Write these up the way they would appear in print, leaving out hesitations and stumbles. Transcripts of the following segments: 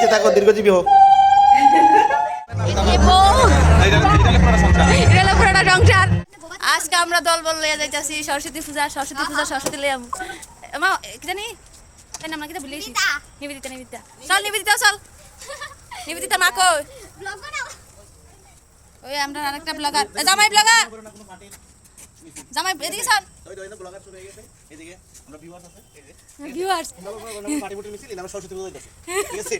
বেঁচে থাকো, দীর্ঘজীবী হোক। আজকে আমরা দল বল লইয়া যাইতাছি সরস্বতী পূজা সরস্বতী লইয়া মা কি জানি তাই নাম নাকি তো ভুলে গেছি। নিবেদিতা চল নিবেদিতা মা কই ওই আমরা আরেকটা ব্লগার জামাই এদিকে চল ভিউয়ার্স সরস্বতী পূজা ঠিক আছে।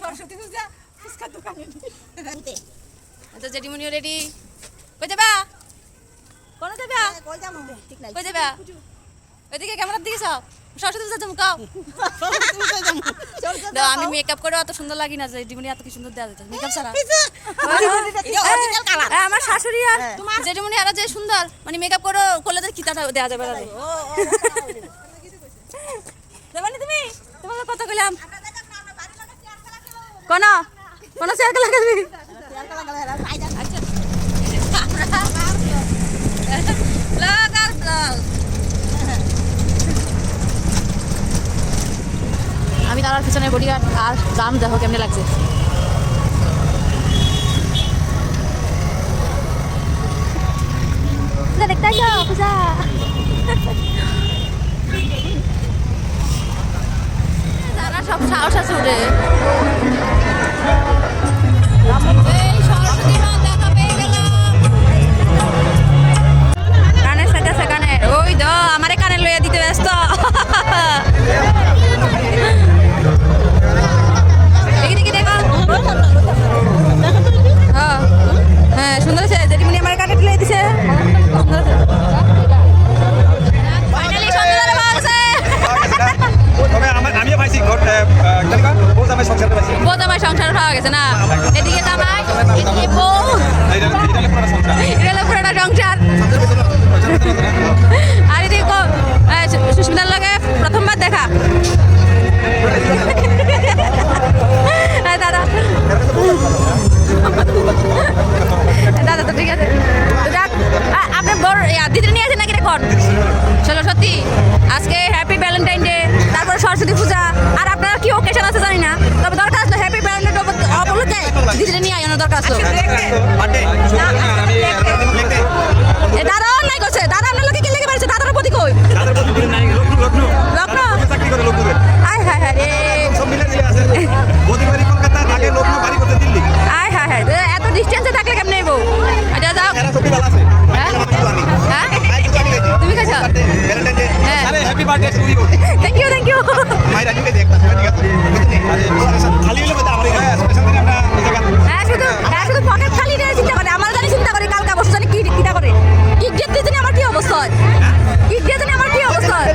সরস্বতী পূজা ফুচকার দোকানে তো জেঠিমনিও রেডি কই যাবা কোন যাবা কই যাবা ওইদিকে ক্যামেরার দিকে সব সরস্বতী পূজা চমকাও আমি মেকআপ করে অত সুন্দর লাগি না যে জেঠিমনি এত কি সুন্দর দেওয়া যেত মেকআপ ছাড়া আমার শাশুড়ি আর জেঠিমনি আর যে সুন্দর মানে মেকআপ করে করলে তো কিতাটা দেওয়া যাবে না দেবানি তুমি তোমাকে কত কইলাম কোন চেয়ার খেলা খেলবি আমি তার পিছনে বডিগার্ড আর দাম দেখো কেমনে লাগছে দেখতে আসো পূজা তারা সব সাহস আছে উঠে কানের সাথে কানের ওই তো আমারে কানে লইয়া দিতে ব্যস্ত দেখি দেখো হ্যাঁ সুন্দর আছে জেঠিমনি আমার কানে লইয়া দিছে সুন্দর আছে ফাইনালি সুন্দর লাগছে তবে আমিও পাইছি জামাই সংসার পাওয়া গেছে না এদিকে জামাই এদিকে বউ এটা পুরোটা সংসার আর এদিকে সুস্মিতার লাগে প্রথমবার দেখা দাদা দাদা তো ঠিক আছে আপনি বড় দিদি নিয়ে আছেন নাকি রেকর্ড চলো সত্যি আজকে হ্যাপি ভ্যালেন্টাইন ডে তারপর সরস্বতী পূজা আর আপনার কি ওকেশন আছে জানি না তবে দরকার আসলো হ্যাপি ভ্যালেন্টাইন ডে অবলুকে দিদিটা নিয়ে আয়োনো দরকার আসলো দাদা নাই করছে দাদা আপনার লোকে কি লেগে পারছে দাদার প্রতি কই লক্ষ্ণৌ আয় হায় হায় রে আয় হায় হায় এত ডিস্টেন্সে থাকলে কেমন নেবো আচ্ছা যাও তুমি খাইছ থ্যাংক ইউ শুধু পকেট খালি নিয়ে চিন্তা করে আমার জানি চিন্তা করে কালকা বসে জানি কিটা করে ইজ্জত দিয়ে জানি আমার কি অবস্থা হয় ইজ্জত জানি আমার কি অবস্থা হয়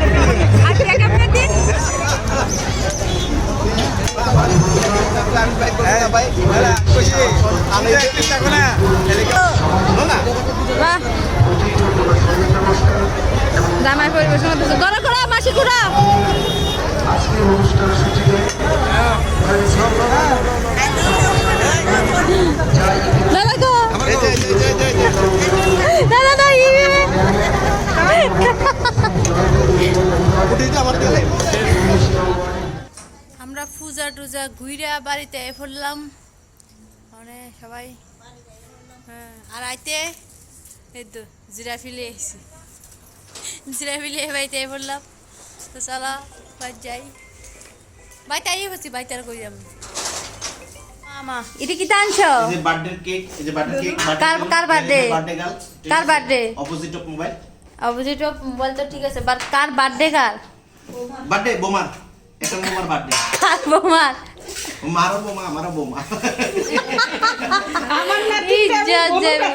আর কি একটা দিন জামাই পরিবেশন গড়া করা মাসি কুড়া আমরা পূজা টুজা ঘুরে বাড়িতে পড়লাম মানে সবাই আর আইতে এই তো জিরাফিলে এসেছি জিরাফিলে বাড়িতে পড়লাম তো চলো বাড়ি যাই বাইতে আই হচ্ছি বাইতে আর কই যাবো মামা এটা কি টানছো এই যে বার্থডে কেক এই যে birthday cake car birthday girl car birthday opposite of mobile তো ঠিক আছে but car birthday car birthday বোমার একটা বোমার বার্থডে কার বোমার মারো বোমা আমারও বোমা আমার নাতি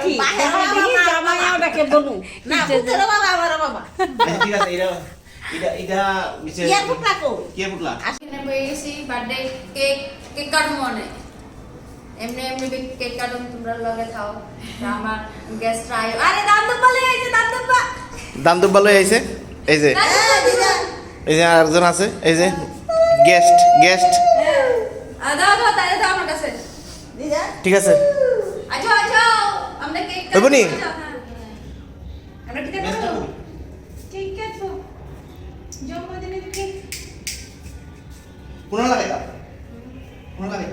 কি জামাইও ডাকে বনু না পুত্র বাবা আমার বাবা ঠিক আছে এটা বিশেষ কি ফুটলা কো কি ফুটলা আজকে পেয়ে গেছি বার্থডে কেক কাটবো মনে এমনি কেক কাটুন তোমরা লগে খাও আমার গেস্ট আইও আরে দামদুব্বা আইছে দামদুব্বা লই আইছে এই যে আরেকজন আছে এই যে গেস্ট দাও তাই দাও আমার কাছে ঠিক আছে আচ্ছা আমরা কেক দেবো নি? আমরা কি দেবো কেক কাটবো কোন লাগে তা কোন লাগে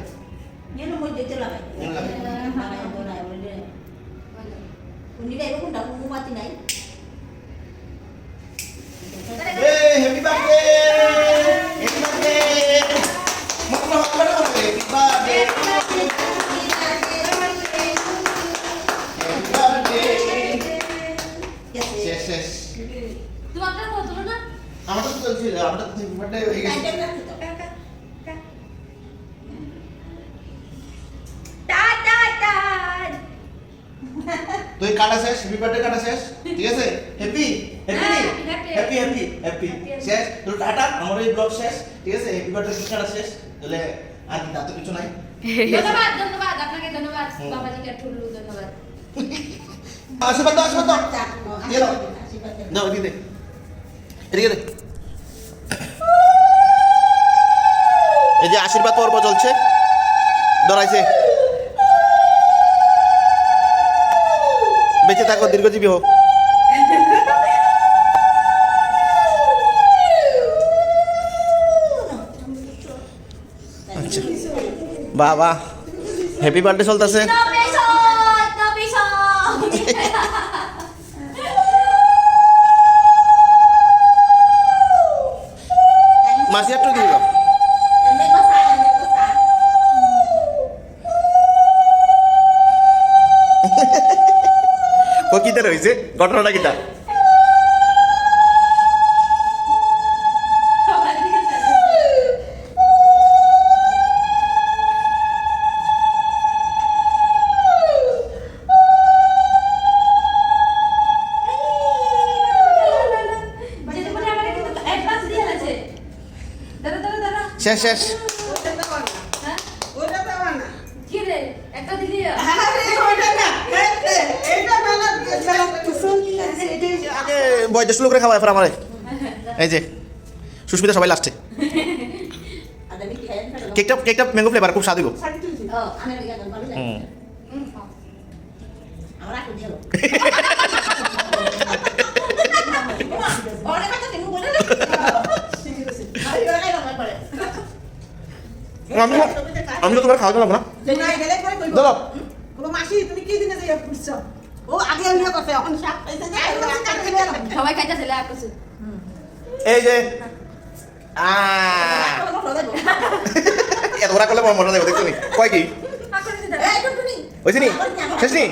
Yan mo dito lang. Yan lang. Hindi kayo kung dapat bumati na eh. Hey, happy birthday! Happy birthday! Happy birthday! Happy birthday! Yes, yes. তোমার কত না আমাদের তো চলছিল, আমাদের তো বার্থডে হয়ে গেছে। তুই কাটা শেষ, হ্যাপি বার্থডে কাটা শেষ, ঠিক আছে? হ্যাপি হ্যাপি হ্যাপি হ্যাপি শেষ, তোর টাটা, আমার এই ব্লগ শেষ, ঠিক আছে? হ্যাপি বার্থডে কাটা শেষ, তাহলে আর কি তো কিছু নাই। ধন্যবাদ ধন্যবাদ আপনাকে ধন্যবাদ বাবাজিকে ঠুল্লু ধন্যবাদ আশীর্বাদ দাও, আশীর্বাদ দাও, দিয়ে দাও, দাও দিয়ে দে, এদিকে দে। এই যে আশীর্বাদ পর্ব চলছে, ধরাইছে। বেঁচে থাকো, দীর্ঘজীবী হোক। আচ্ছা বাবা, হ্যাপি বার্থডে চলতেছে। মাসি একটু দিয়ে দাও। ও কিতা রয়েছে, ঘটনাটা কিতা? শেষ শেষ। বয়স লোক রে খাওয়ায় ফের আমারে। এই যে সুস্মিতা সবাই লাস্টে। কেকটা ম্যাঙ্গো ফ্লেভার, খুব স্বাদ হইব। আমি তো তোমার খাওয়া গেলাম না। সবাই খাইতেছে লাগছে এই যে এত ওরা করলে মজা দেবো, দেখছো নি? কয় কি হয়েছে নি? শেষ নি?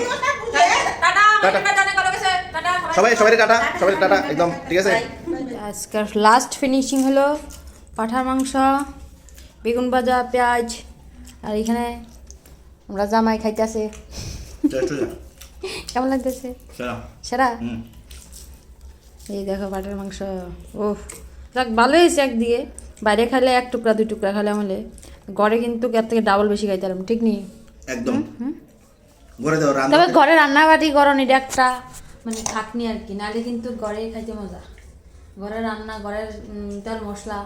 সবাই সবাই টাটা, সবাই টাটা একদম, ঠিক আছে? আজকের লাস্ট ফিনিশিং হলো পাঁঠার মাংস, বেগুন ভাজা, পেঁয়াজ, আর এখানে আমরা জামাই খাইতেছে। কেমন লাগতেছে? সেরা। এই দেখো পাঁঠার মাংস, ওহ যাক ভালো হয়েছে একদিকে। বাইরে খাইলে এক টুকরা দুই টুকরা খাইলে আমলে, ঘরে কিন্তু এর থেকে ডাবল বেশি খাইতে পারলাম, ঠিক নেই? একদম। তবে ঘরে রান্নাবাড়ি করন এটা একটা মানে খাটনি আর কি, নাহলে কিন্তু ঘরে খাইতে মজা। ঘরের রান্না, ঘরের তেল মশলা,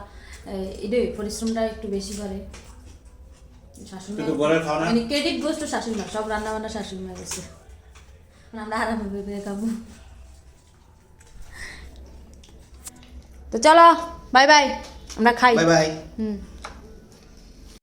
এটাই পরিশ্রমটা একটু বেশি করে। শাশুড়ি মানে ক্রেডিট গোস তো শাশুড়ি মা, সব রান্না বান্না শাশুড়ি মা গেছে, আমরা আরাম ভেবে খাবো। তো চলো বাই বাই, আমরা খাই। Bye bye. হুম।